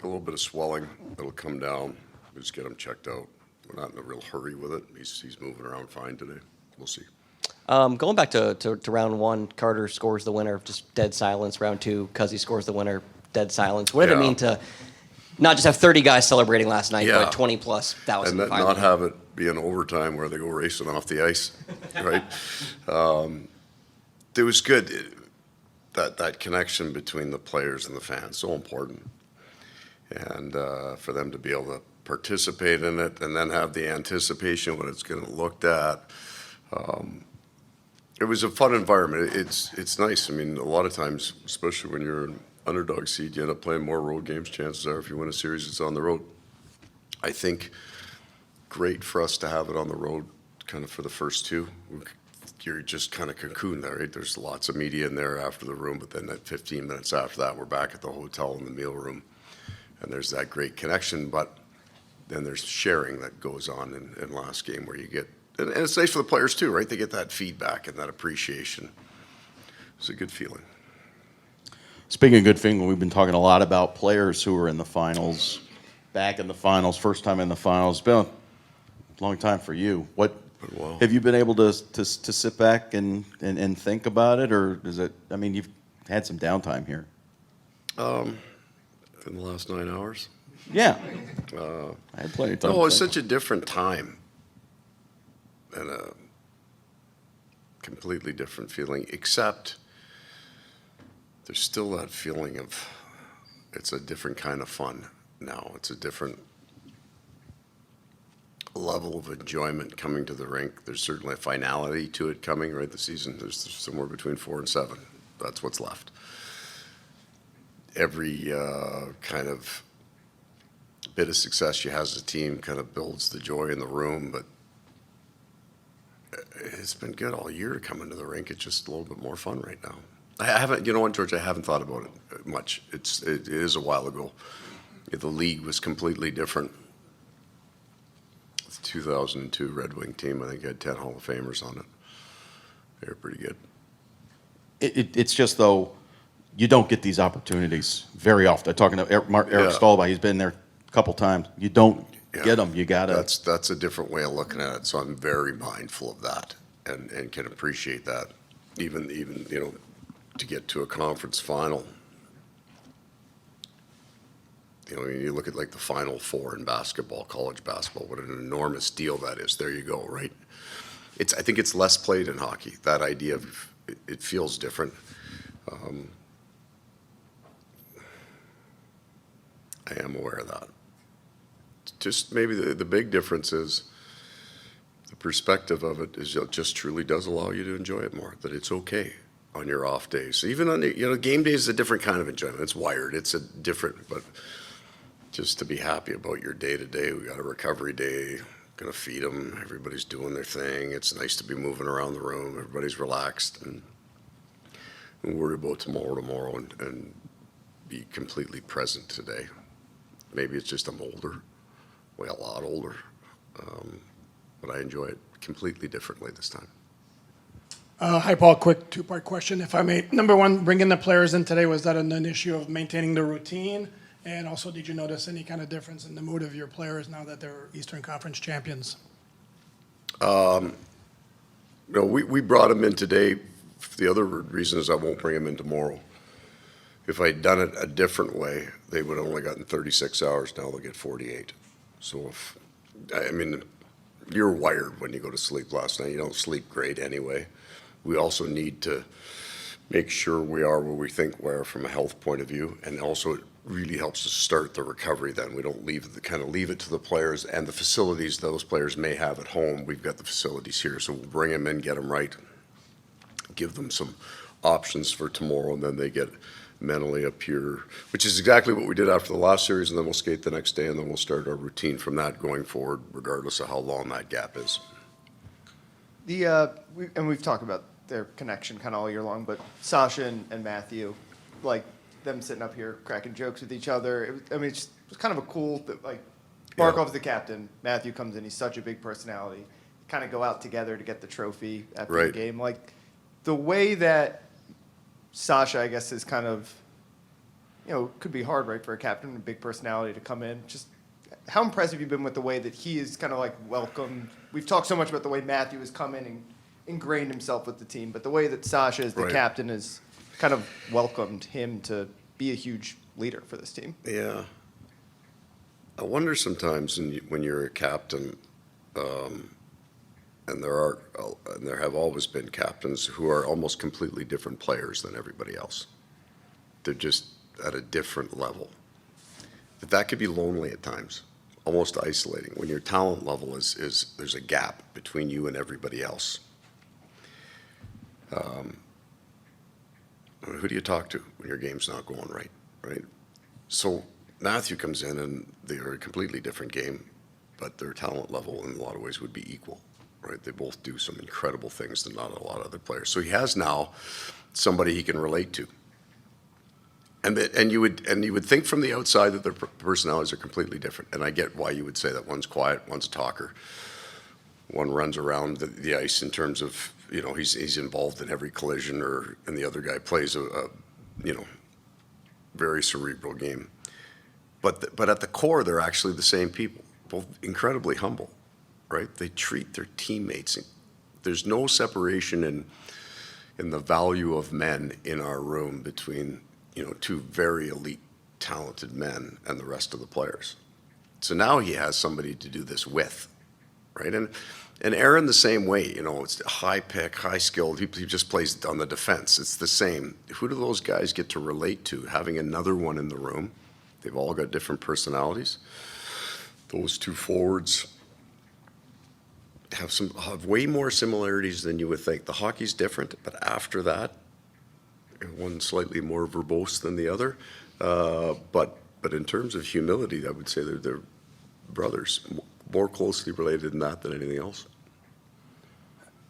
a little bit of swelling. It'll come down. We'll just get him checked out. We're not in a real hurry with it. He's moving around fine today. We'll see. Going back to round one, Carter scores the winner, just dead silence. Round two, Cuzzy scores the winner, dead silence. What did it mean to not just have 30 guys celebrating last night, but 20+ thousand? And not have it be an overtime where they go racing off the ice, right? It was good. That connection between the players and the fans, so important. And for them to be able to participate in it and then have the anticipation what it's going to look at. It was a fun environment. It's nice. I mean, a lot of times, especially when you're an underdog seed, you end up playing more road games. Chances are if you win a series, it's on the road. I think great for us to have it on the road kind of for the first two. You're just kind of cocooned there, right? There's lots of media in there after the room, but then that 15 minutes after that, we're back at the hotel in the meal room. And there's that great connection, but then there's sharing that goes on in last game where you get, and it's nice for the players too, right? They get that feedback and that appreciation. It's a good feeling. Speaking of good feeling, we've been talking a lot about players who are in the finals, back in the finals, first time in the finals. It's been a long time for you. What have you been able to sit back and think about it, or is it? I mean, you've had some downtime here. In the last 9 hours. Yeah. I had plenty of time. No, it's such a different time and a completely different feeling, except there's still that feeling of it's a different kind of fun now. It's a different level of enjoyment coming to the rink. There's certainly a finality to it coming, right? The season, there's somewhere between 4 and 7. That's what's left. Every kind of bit of success you have as a team kind of builds the joy in the room, but it's been good all year to come into the rink. It's just a little bit more fun right now. I haven't, you know what, George, I haven't thought about it much. It is a while ago. The league was completely different. The 2002 Red Wing team, I think, had 10 Hall of Famers on it. They were pretty good. It's just, though, you don't get these opportunities very often. I'm talking to Eric Stahlby. He's been there a couple times. You don't get them. You got to. That's a different way of looking at it. So I'm very mindful of that and can appreciate that. Even you know, to get to a conference final. You know, you look at like the Final Four in basketball, college basketball, what an enormous deal that is. There you go, right? I think it's less played in hockey. That idea of it feels different. I am aware of that. Just maybe the big difference is the perspective of it is it just truly does allow you to enjoy it more, that it's okay on your off days. Even on, you know, game days is a different kind of enjoyment. It's wired. It's a different, but just to be happy about your day-to-day. We got a recovery day, gonna feed them. Everybody's doing their thing. It's nice to be moving around the room. Everybody's relaxed and worry about tomorrow and be completely present today. Maybe it's just I'm older, a lot older, but I enjoy it completely differently this time. Hi, Paul. Quick two-part question, if I may. Number one, bringing the players in today, was that an issue of maintaining the routine? And also, did you notice any kind of difference in the mood of your players now that they're Eastern Conference champions? No, we brought them in today. The other reason is I won't bring them in tomorrow. If I'd done it a different way, they would have only gotten 36 hours. Now they'll get 48. So I mean, you're wired when you go to sleep last night. You don't sleep great anyway. We also need to make sure we are where we think we are from a health point of view, and also it really helps to start the recovery then. We don't leave it to the players and the facilities those players may have at home. We've got the facilities here, so we'll bring them in, get them right, give them some options for tomorrow, and then they get mentally up here, which is exactly what we did after the last series, and then we'll skate the next day, and then we'll start our routine from that going forward, regardless of how long that gap is. We've talked about their connection kind of all year long, but Sasha and Matthew, like them sitting up here cracking jokes with each other. It was kind of a cool, like, Barkov's the captain. Matthew comes in. He's such a big personality. Kind of go out together to get the trophy after the game. Like, the way that Sasha, I guess, is kind of could be hard, right, for a captain, a big personality to come in. Just how impressed have you been with the way that he is kind of like welcomed? We've talked so much about the way Matthew has come in and ingrained himself with the team, but the way that Sasha, as the captain, has kind of welcomed him to be a huge leader for this team. Yeah. I wonder sometimes when you're a captain, and there have always been captains who are almost completely different players than everybody else. They're just at a different level. That could be lonely at times, almost isolating. When your talent level is there's a gap between you and everybody else. Who do you talk to when your game's not going right? So Matthew comes in and they're a completely different game, but their talent level in a lot of ways would be equal, right? They both do some incredible things that not a lot of other players. So he has now somebody he can relate to. And you would think from the outside that their personalities are completely different. And I get why you would say that one's quiet, one's a talker. One runs around the ice in terms of, he's involved in every collision, and the other guy plays a very cerebral game. But at the core, they're actually the same people, both incredibly humble, right? They treat their teammates. There's no separation in the value of men in our room between, two very elite, talented men and the rest of the players. So now he has somebody to do this with, right? And Aaron the same way, it's high pick, high skilled. He just plays on the defense. It's the same. Who do those guys get to relate to? Having another one in the room. They've all got different personalities. Those two forwards have way more similarities than you would think. The hockey's different, but after that, one slightly more verbose than the other. But in terms of humility, I would say they're brothers, more closely related in that than anything else.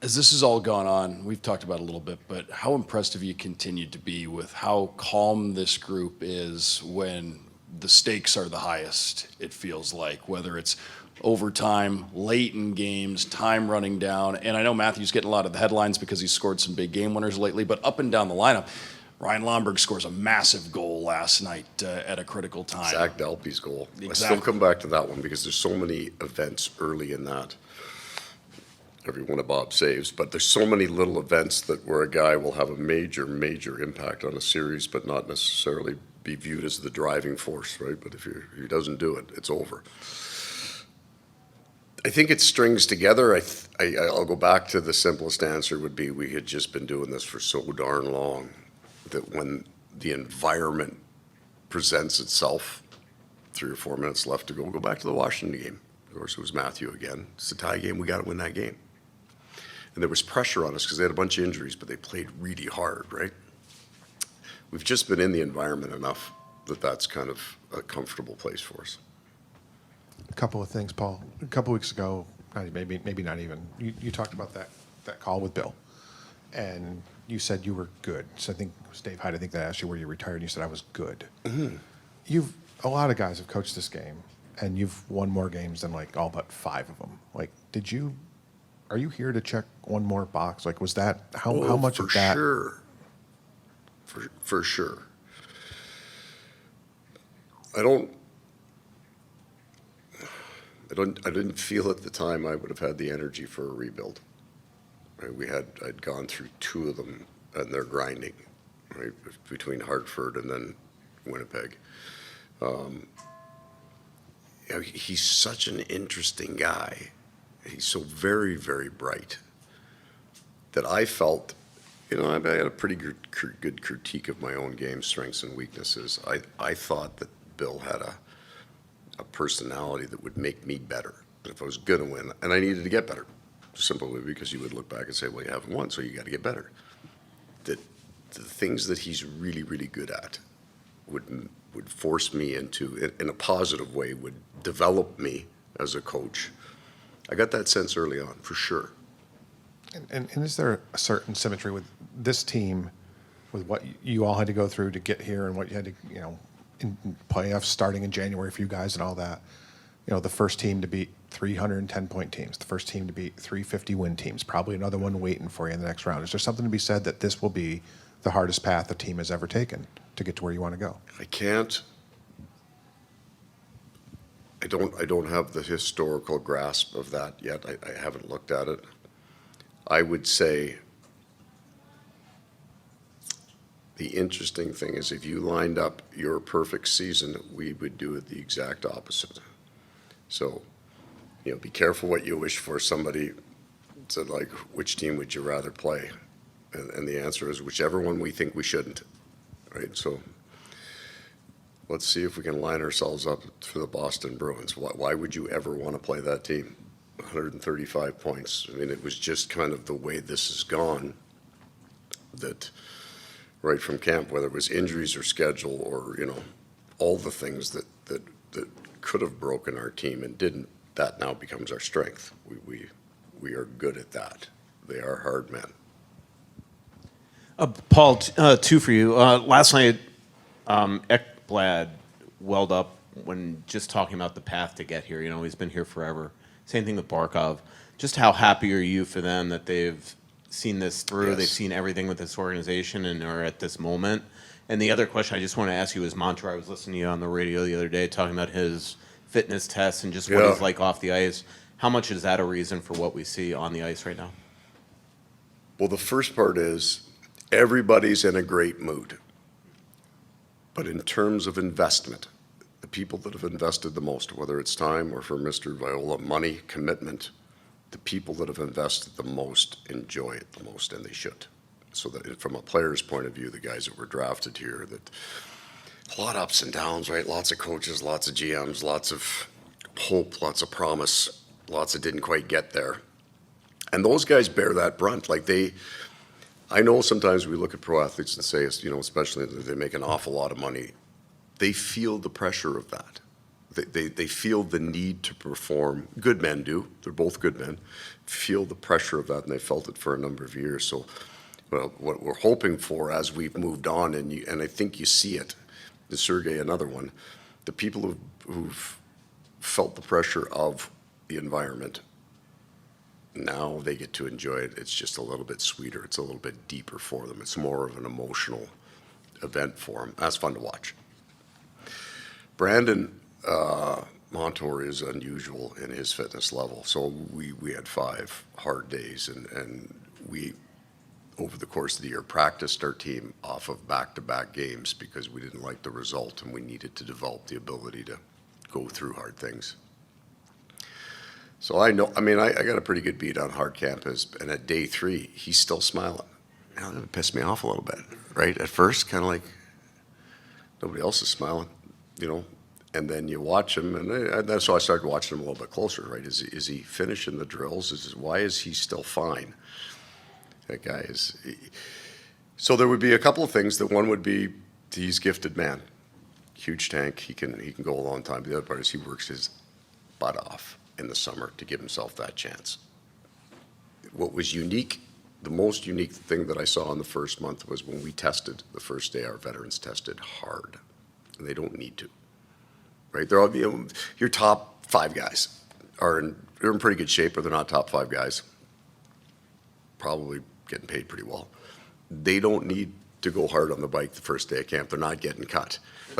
As this has all gone on, we've talked about it a little bit, but how impressed have you continued to be with how calm this group is when the stakes are the highest, it feels like, whether it's overtime, late in games, time running down. And I know Matthew's getting a lot of the headlines because he's scored some big game winners lately, but up and down the lineup, Ryan Lomberg scores a massive goal last night at a critical time. Zach Dalby's goal. Exactly. I still come back to that one because there's so many events early in that. Every one of Bob's saves, but there's so many little events where a guy will have a major, major impact on a series, but not necessarily be viewed as the driving force, right? But if he doesn't do it, it's over. I think it strings together. I'll go back to the simplest answer would be we had just been doing this for so darn long that when the environment presents itself, 3 or 4 minutes left to go back to the Washington game. Of course, it was Matthew again. It's a tie game. We got to win that game. And there was pressure on us because they had a bunch of injuries, but they played really hard, right? We've just been in the environment enough that that's kind of a comfortable place for us. A couple of things, Paul. A couple weeks ago, maybe not even, you talked about that call with Bill, and you said you were good. So I think it was Dave Hyde, I think that asked you were you retired, and you said I was good. Mm-hmm. A lot of guys have coached this game, and you've won more games than like all but 5 of them. Like, are you here to check one more box? Like, was that, how much of that? For sure. I didn't feel at the time I would have had the energy for a rebuild. Right? I'd gone through 2 of them, and they're grinding, right, between Hartford and then Winnipeg. He's such an interesting guy. He's so very, very bright that I felt, I had a pretty good critique of my own game, strengths and weaknesses. I thought that Bill had a personality that would make me better. If I was going to win, and I needed to get better, simply because you would look back and say, well, you haven't won, so you got to get better. That the things that he's really, really good at would force me into, in a positive way, would develop me as a coach. I got that sense early on, for sure. And is there a certain symmetry with this team, with what you all had to go through to get here and what you had to, in playoffs starting in January for you guys and all that? The first team to beat 310-point teams, the first team to beat 350-win teams, probably another one waiting for you in the next round. Is there something to be said that this will be the hardest path a team has ever taken? to get to where you want to go? I can't. I don't have the historical grasp of that yet. I haven't looked at it. I would say the interesting thing is if you lined up your perfect season, we would do it the exact opposite. So, be careful what you wish for. Somebody said, like, which team would you rather play? And the answer is whichever one we think we shouldn't, right? So let's see if we can line ourselves up for the Boston Bruins. Why would you ever want to play that team? 135 points. I mean, it was just kind of the way this has gone that right from camp, whether it was injuries or schedule or, all the things that could have broken our team and didn't, that now becomes our strength. We are good at that. They are hard men. Paul, two for you. Last night, Ekblad welled up when just talking about the path to get here. He's been here forever. Same thing with Barkov. Just how happy are you for them that they've seen this through? Yes. They've seen everything with this organization and are at this moment. And the other question I just want to ask you is Montour. I was listening to you on the radio the other day talking about his fitness tests and just what he's like off the ice. How much is that a reason for what we see on the ice right now? Well, the first part is everybody's in a great mood. But in terms of investment, the people that have invested the most, whether it's time or for Mr. Viola, money, commitment, the people that have invested the most enjoy it the most, and they should. So that from a player's point of view, the guys that were drafted here, that a lot of ups and downs, right? Lots of coaches, lots of GMs, lots of hope, lots of promise, lots that didn't quite get there. And those guys bear that brunt. I know sometimes we look at pro athletes and say, especially if they make an awful lot of money, they feel the pressure of that. They feel the need to perform. Good men do. They're both good men. Feel the pressure of that, and they felt it for a number of years. So, what we're hoping for as we've moved on, and I think you see it, the Sergei, another one, the people who've felt the pressure of the environment, now they get to enjoy it. It's just a little bit sweeter. It's a little bit deeper for them. It's more of an emotional event for them. That's fun to watch. Brandon Montour is unusual in his fitness level. So we had 5 hard days, and we, over the course of the year, practiced our team off of back-to-back games because we didn't like the result and we needed to develop the ability to go through hard things. So I got a pretty good beat on hard camp, and at day 3, he's still smiling. Now, that pissed me off a little bit, right? At first, kind of like nobody else is smiling, and then you watch him, and that's so I started watching him a little bit closer, right? Is he finishing the drills? Why is he still fine? That guy is. So there would be a couple of things. One would be he's a gifted man, huge tank. He can go a long time. The other part is he works his butt off in the summer to give himself that chance. What was unique, the most unique thing that I saw in the first month was when we tested the first day. Our veterans tested hard, and they don't need to. Right? They're all, your top 5 guys they're in pretty good shape, or they're not top 5 guys. Probably getting paid pretty well. They don't need to go hard on the bike the first day of camp. They're not getting cut.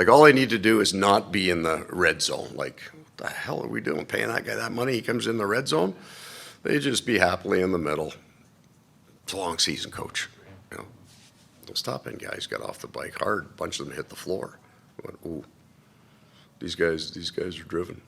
All they need to do is not be in the red zone. What the hell are we doing? Paying that guy that money? He comes in the red zone? They just be happily in the middle. It's a long season, coach. Those top end guys got off the bike hard. A bunch of them hit the floor. I went, ooh. These guys are driven.